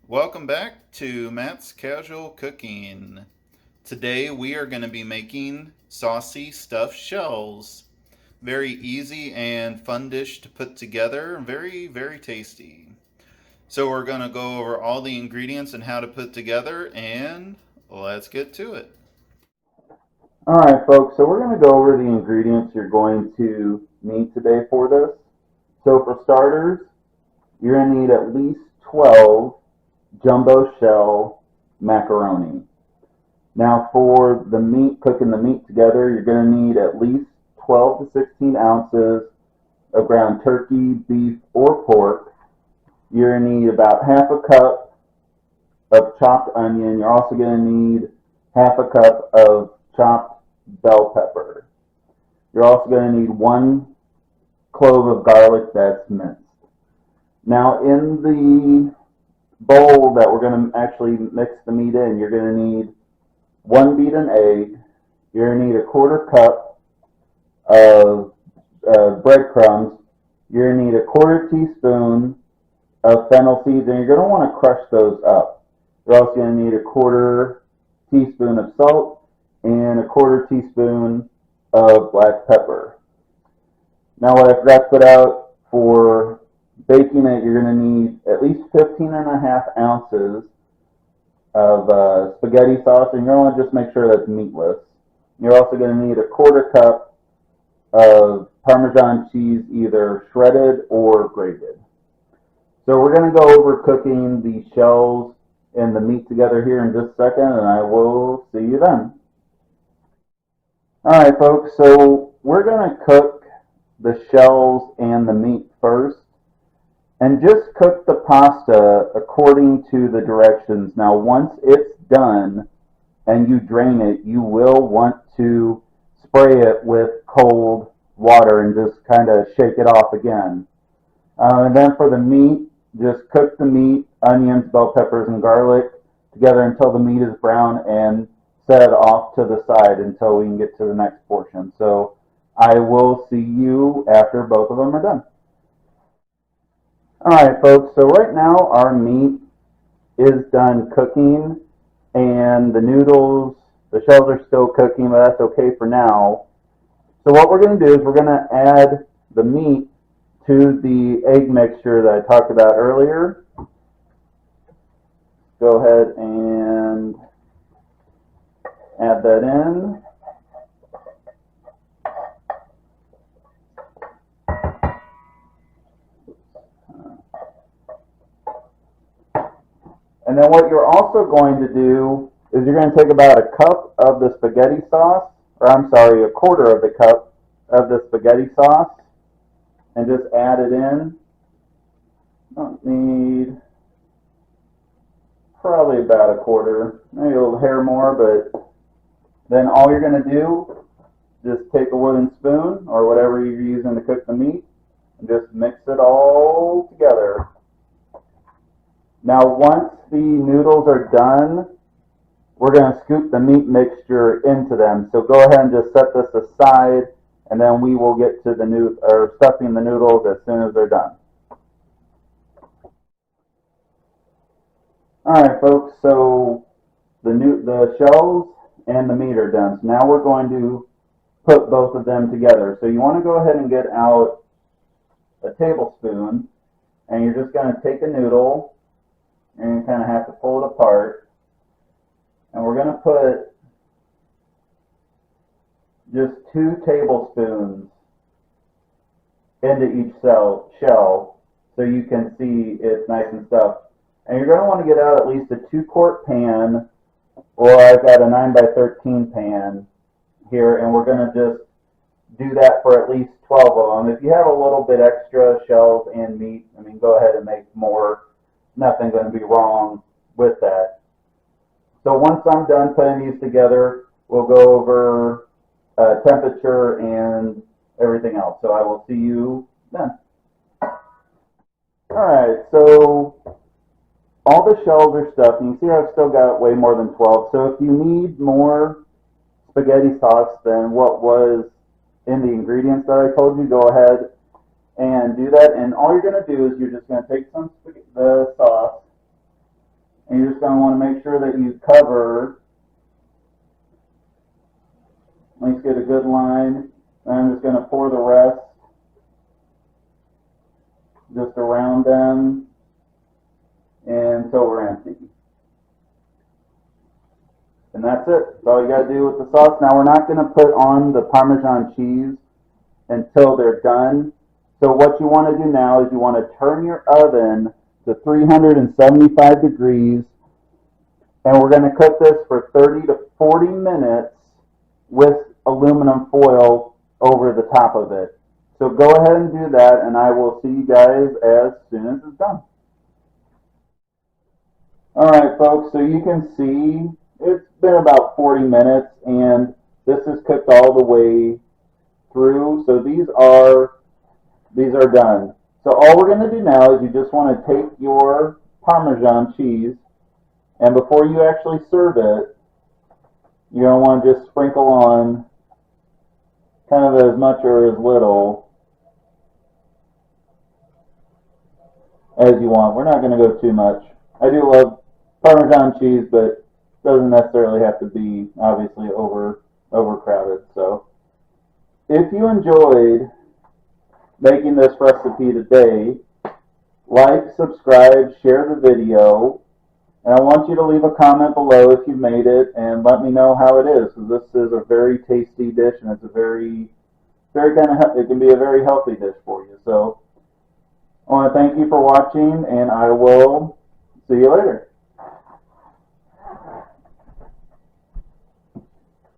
Welcome back to Matt's Casual Cooking. Today we are going to be making saucy stuffed shells. Very easy and fun dish to put together. Very, very tasty. So we're going to go over all the ingredients and how to put together, and let's get to it. Alright folks, so we're going to go over the ingredients you're going to need today for this. So for starters, you're going to need at least 12 jumbo shell macaroni. Now for the meat, cooking the meat together, you're going to need at least 12 to 16 ounces of ground turkey, beef, or pork. You're going to need about half a cup of chopped onion. You're also going to need half a cup of chopped bell pepper. You're also going to need one clove of garlic that's minced. Now in the bowl that we're going to actually mix the meat in, you're going to need one beaten egg. You're going to need a quarter cup of breadcrumbs. You're going to need a quarter teaspoon of fennel seeds, and you're going to want to crush those up. You're also going to need a quarter teaspoon of salt and a quarter teaspoon of black pepper. Now what I forgot to put out for baking it, you're going to need at least 15 and a half ounces of spaghetti sauce, and you're going to want to just make sure that's meatless. You're also going to need a quarter cup of Parmesan cheese, either shredded or grated. So we're going to go over cooking the shells and the meat together here in just a second, and I will see you then. Alright folks, so we're going to cook the shells and the meat first, and just cook the pasta according to the directions. Now once it's done and you drain it, you will want to spray it with cold water and just kind of shake it off again. And then for the meat, just cook the meat, onions, bell peppers, and garlic together until the meat is brown, and set it off to the side until we can get to the next portion. So I will see you after both of them are done. Alright folks, so right now our meat is done cooking, and the noodles, the shells are still cooking, but that's okay for now. So what we're going to do is we're going to add the meat to the egg mixture that I talked about earlier. Go ahead and add that in. And then what you're also going to do is you're going to take about a cup of the spaghetti sauce, or I'm sorry, a quarter of the cup of the spaghetti sauce, and just add it in. Don't need probably about a quarter, maybe a little hair more, but then all you're going to do, just take a wooden spoon or whatever you're using to cook the meat and just mix it all together. Now once the noodles are done, we're going to scoop the meat mixture into them. So go ahead and just set this aside, and then we will get to the stuffing the noodles as soon as they're done. Alright folks, so the shells and the meat are done. So now we're going to put both of them together. So you want to go ahead and get out a tablespoon, and you're just going to take a noodle, and you kind of have to pull it apart. And we're going to put just 2 tablespoons into each shell so you can see it's nice and stuffed. And you're going to want to get out at least a 2-quart pan, or I've got a 9x13 pan here, and we're going to just do that for at least 12 of them. If you have a little bit extra shells and meat, I mean, go ahead and make more. Nothing going to be wrong with that. So once I'm done putting these together, we'll go over temperature and everything else. So I will see you then. Alright, so all the shells are stuffed, and you see I've still got way more than 12. So if you need more spaghetti sauce than what was in the ingredients that I told you, go ahead and do that. And all you're going to do is you're just going to take the sauce, going to want to make sure that you cover, at least get a good line. And I'm just going to pour the rest just around them until we're empty. And that's it. That's all you got to do with the sauce. Now we're not going to put on the Parmesan cheese until they're done. So what you want to do now is you want to turn your oven to 375 degrees, and we're going to cook this for 30 to 40 minutes with aluminum foil over the top of it. So go ahead and do that, and I will see you guys as soon as it's done. Alright folks, so you can see it's been about 40 minutes, and this is cooked all the way through. So these are done. So all we're going to do now is you just want to take your Parmesan cheese, and before you actually serve it, you're going to want to just sprinkle on kind of as much or as little as you want. We're not going to go too much. I do love Parmesan cheese, but it doesn't necessarily have to be obviously overcrowded. So if you enjoyed making this recipe today, like, subscribe, share the video, and I want you to leave a comment below if you made it and let me know how it is. This is a very tasty dish, and it's a very it can be a very healthy dish for you. So I want to thank you for watching, and I will see you later.